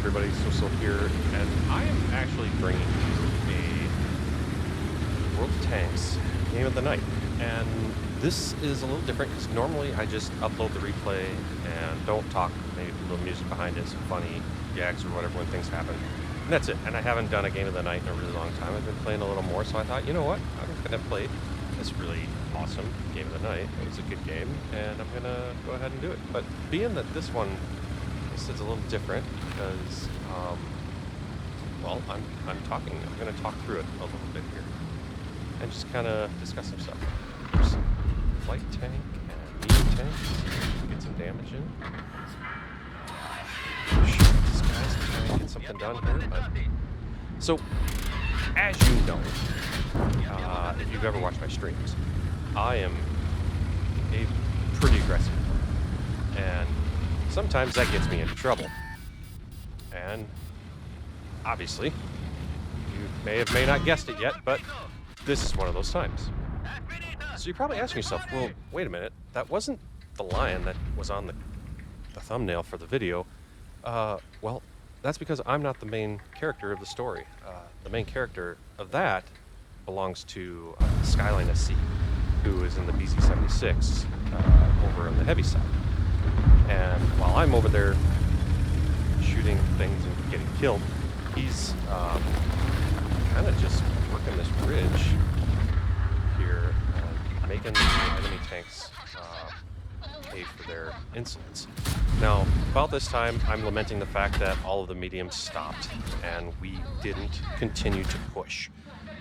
everybody, SoSlo here, and I am actually bringing you a World of Tanks game of the night. And this is a little different because normally I just upload the replay and don't talk, maybe a little music behind it, some funny gags or whatever when things happen. And that's it. And I haven't done a game of the night in a really long time. I've been playing a little more, so I thought, you know what? I'm going to play this really awesome game of the night. It was a good game, and I'm going to go ahead and do it. But being that this one is a little different because, well, I'm going to talk through it a little bit here and just kind of discuss some stuff. There's flight tank and medium tank. Get some damage in. Shoot these guys and try and get something done here. But so, as you know, if you've ever watched my streams, I am a pretty aggressive player, and sometimes that gets me into trouble. And obviously, you may not guessed it yet, but this is one of those times. So you're probably asking yourself, well, wait a minute, that wasn't the lion that was on the thumbnail for the video. Well, that's because I'm not the main character of the story. The main character of that belongs to Skyline SC, who is in the BZ-76 over on the heavy side. And while I'm over there shooting things and getting killed, he's kind of just working this bridge here, making the enemy tanks pay for their insolence. Now, about this time, I'm lamenting the fact that all of the mediums stopped and we didn't continue to push.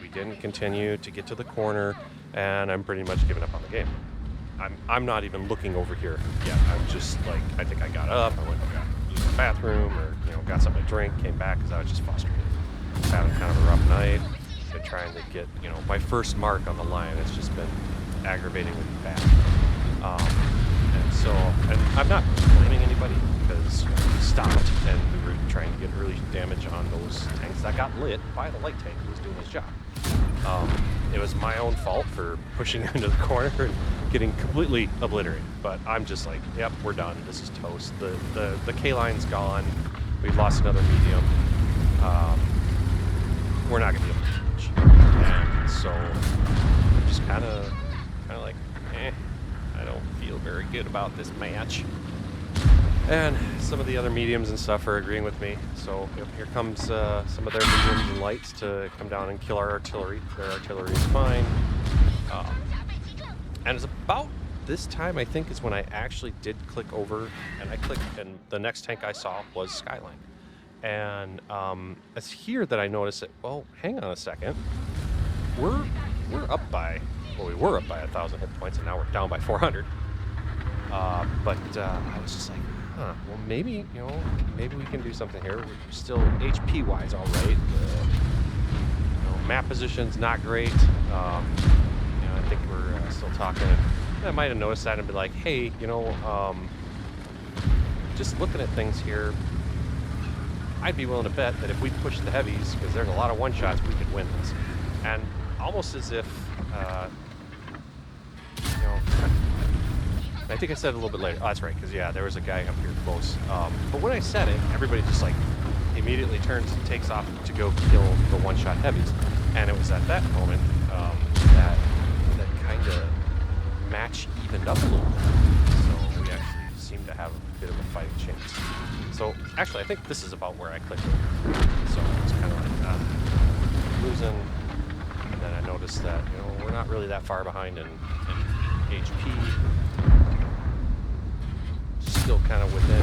We didn't continue to get to the corner, and I'm pretty much giving up on the game. I'm not even looking over here yet. I'm just like, I think I got up, I went to the bathroom, or got something to drink, came back because I was just frustrated. I was having kind of a rough night. Been trying to get my first mark on the lion. It's just been aggravatingly bad. And I'm not blaming anybody because we stopped and we were trying to get early damage on those tanks that got lit by the light tank who was doing his job. It was my own fault for pushing into the corner and getting completely obliterated. But I'm just like, yep, we're done. This is toast. The K-line's gone. We've lost another medium. We're not going to be able to push. And so I'm just kind of like, I don't feel very good about this match. And some of the other mediums and stuff are agreeing with me. So here comes some of their mediums and lights to come down and kill our artillery. Their artillery is fine. And it's about this time, I think, is when I actually did click over, and I clicked, and the next tank I saw was Skyline. And it's here that I noticed that, well, hang on a second. We're up by, well, we were up by 1,000 hit points, and now we're down by 400. But I was just like, well, maybe, maybe we can do something here. We're still HP-wise all right. Map position's not great. I think we're still talking. I might have noticed that and be like, hey, just looking at things here, I'd be willing to bet that if we push the heavies, because there's a lot of one-shots, we could win this. And almost as if, I think I said it a little bit later. Oh, that's right, because, yeah, there was a guy up here close. But when I said it, everybody just, like, immediately turns and takes off to go kill the one-shot heavies. And it was at that moment that kind of match evened up a little bit. So we actually seemed to have a bit of a fighting chance. So, actually, I think this is about where I clicked over. So it's kind of like losing. And then I noticed that, we're not really that far behind in HP. Still kind of within.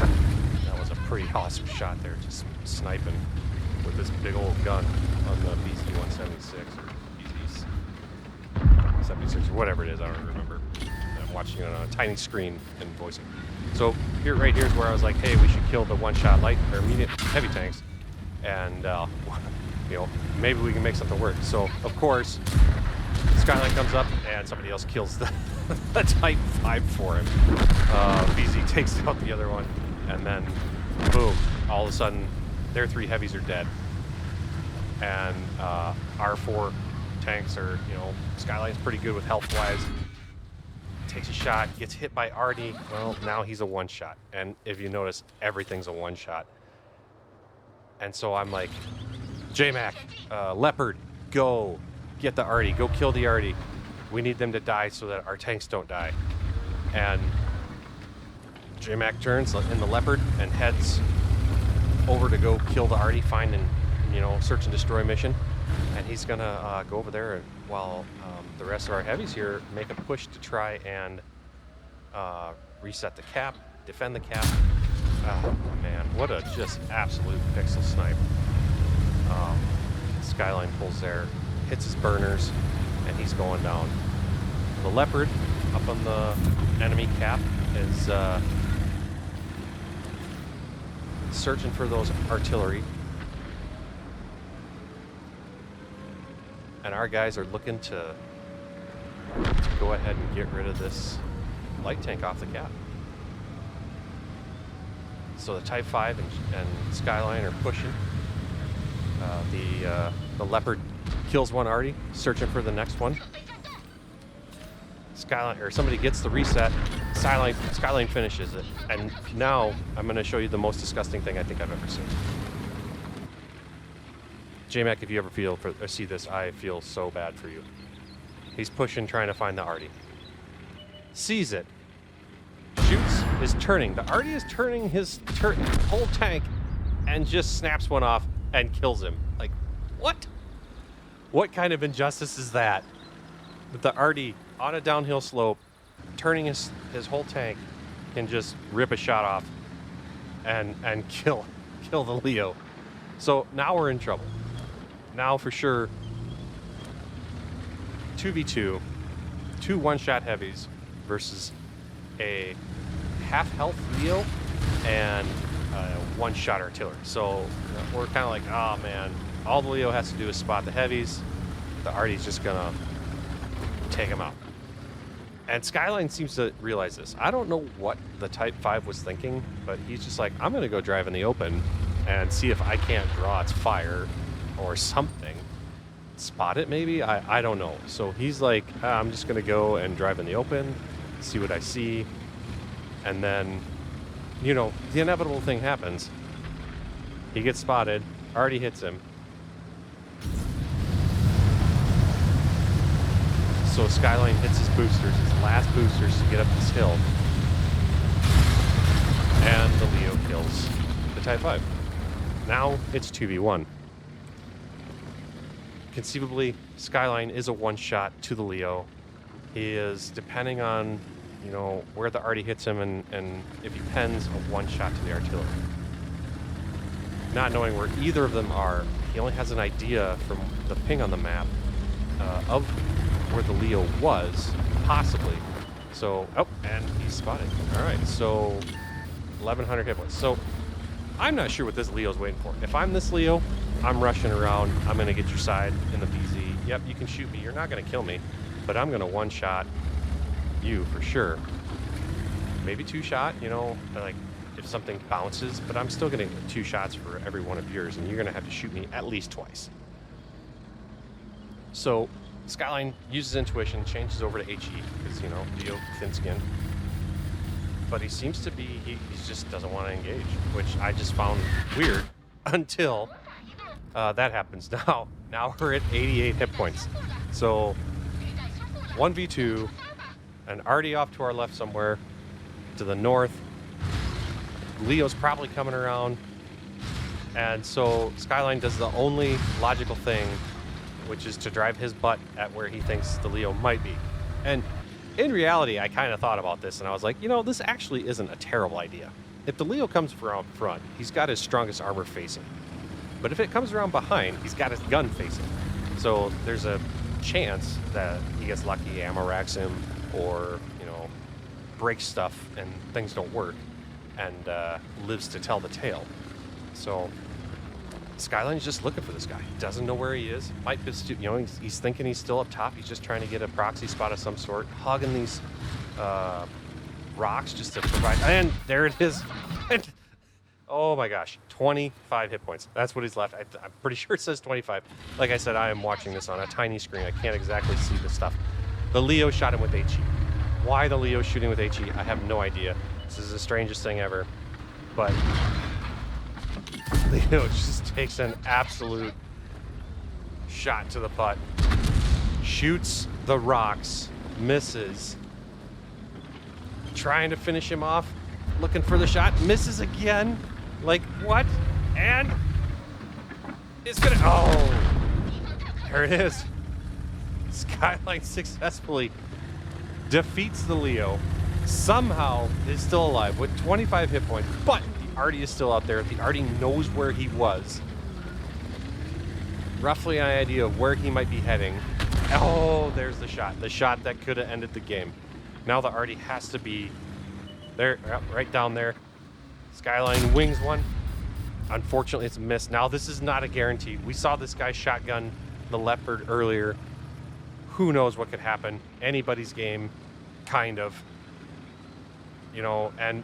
That was a pretty awesome shot there, just sniping with this big old gun on the BZ-176 or BZ-76 or whatever it is. I don't remember. I'm watching it on a tiny screen and voicing. So right here is where I was like, hey, we should kill the one-shot light or medium heavy tanks, and maybe we can make something work. So of course, Skyline comes up and somebody else kills the Type 5 for him. BZ takes out the other one, and then boom, all of a sudden their 3 heavies are dead. And our 4 tanks are, Skyline's pretty good with health-wise. Takes a shot, gets hit by Artie. Well, now he's a one-shot. And if you notice, everything's a one-shot. And so I'm like, J-Mac, Leopard, go get the arty. Go kill the arty. We need them to die so that our tanks don't die. And J-Mac turns in the Leopard and heads over to go kill the arty, find and, you know, search and destroy mission. And he's going to go over there while the rest of our heavies here make a push to try and reset the cap, defend the cap. Oh, man, what a just absolute pixel snipe. Skyline pulls there, hits his burners, and he's going down. The Leopard up on the enemy cap is searching for those artillery. And our guys are looking to go ahead and get rid of this light tank off the cap. So the Type 5 and Skyline are pushing. The Leopard kills one arty, searching for the next one. Skyline, or somebody gets the reset. Skyline finishes it. And now I'm going to show you the most disgusting thing I think I've ever seen. J-Mac, if you ever see this, I feel so bad for you. He's pushing, trying to find the arty. Sees it. Shoots, is turning. The arty is turning his whole tank and just snaps one off and kills him. Like, what? What kind of injustice is that? That the arty on a downhill slope, turning his whole tank, can just rip a shot off and kill the Leo. So now we're in trouble. Now for sure, 2v2, two one-shot heavies versus a half-health Leo and one-shot artillery. So we're kind of like, oh man, all the Leo has to do is spot the heavies. The arty's just gonna take them out. And Skyline seems to realize this. I don't know what the Type 5 was thinking, but he's just like, I'm gonna go drive in the open and see if I can't draw its fire or something. Spot it maybe? I don't know. So he's like, I'm just gonna go and drive in the open, see what I see, and then, you know, the inevitable thing happens. He gets spotted, already hits him. So Skyline hits his boosters, his last boosters to get up this hill. And the Leo kills the Type 5. Now it's 2v1. Conceivably, Skyline is a one-shot to the Leo. He is, depending on, you know, where the arty hits him and if he pens, a one-shot to the artillery. Not knowing where either of them are, he only has an idea from the ping on the map of where the Leo was, possibly. So, oh, and he's spotted. All right, so 1,100 hit points. So I'm not sure what this Leo's waiting for. If I'm this Leo, I'm rushing around. I'm going to get your side in the BZ. Yep, you can shoot me. You're not going to kill me, but I'm going to one-shot you for sure. Maybe two-shot, you know, like if something bounces, but I'm still getting 2 shots for every one of yours, and you're going to have to shoot me at least twice. So Skyline uses intuition, changes over to HE, because, you know, Leo, thin skin. But he seems to be, he just doesn't want to engage, which I just found weird until that happens. Now we're at 88 hit points. So 1v2, an arty off to our left somewhere, to the north. Leo's probably coming around. And so Skyline does the only logical thing, which is to drive his butt at where he thinks the Leo might be. And in reality, I kind of thought about this, and I was like, you know, this actually isn't a terrible idea. If the Leo comes from front, he's got his strongest armor facing. But if it comes around behind, he's got his gun facing. So there's a chance that he gets lucky, ammo racks him, or, you know, breaks stuff and things don't work, and lives to tell the tale. So Skyline's just looking for this guy. Doesn't know where he is. Might be, you know, he's thinking he's still up top. He's just trying to get a proxy spot of some sort, hugging these rocks just to provide. And there it is. And, oh my gosh, 25 hit points. That's what he's left. I'm pretty sure it says 25. Like I said, I am watching this on a tiny screen. I can't exactly see the stuff. The Leo shot him with HE. Why the Leo's shooting with HE, I have no idea. This is the strangest thing ever. But Leo just takes an absolute shot to the putt. Shoots the rocks. Misses. Trying to finish him off. Looking for the shot. Misses again. Like, what? And it's gonna... Oh! There it is. Skyline successfully defeats the Leo. Somehow is still alive with 25 hit points, but the Artie is still out there. The Artie knows where he was. Roughly an idea of where he might be heading. Oh, there's the shot. The shot that could have ended the game. Now the Artie has to be there, right down there. Skyline wings one. Unfortunately, it's missed. Now, this is not a guarantee. We saw this guy shotgun the Leopard earlier. Who knows what could happen? Anybody's game, kind of. You know, and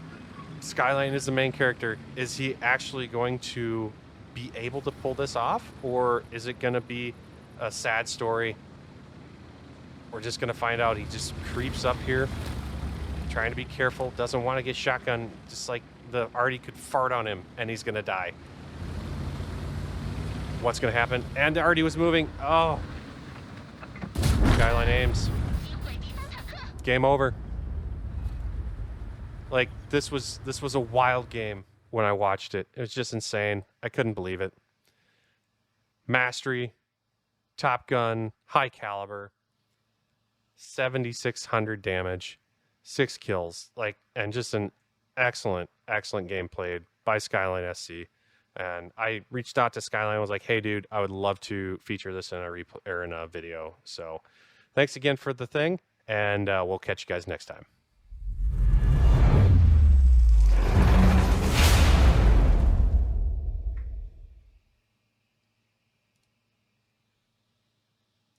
Skyline is the main character. Is he actually going to be able to pull this off? Or is it going to be a sad story? We're just going to find out. He just creeps up here, trying to be careful. Doesn't want to get shotgun, just like the Artie could fart on him, and he's going to die. What's going to happen? And the Artie was moving. Oh. Skyline aims. Game over. Like, this was a wild game when I watched it. It was just insane. I couldn't believe it. Mastery, Top Gun, high caliber, 7,600 damage, 6 kills, like, and just an excellent game played by Skyline SC. And I reached out to Skyline and was like, hey, dude, I would love to feature this in a video. So thanks again for the thing, and we'll catch you guys next time.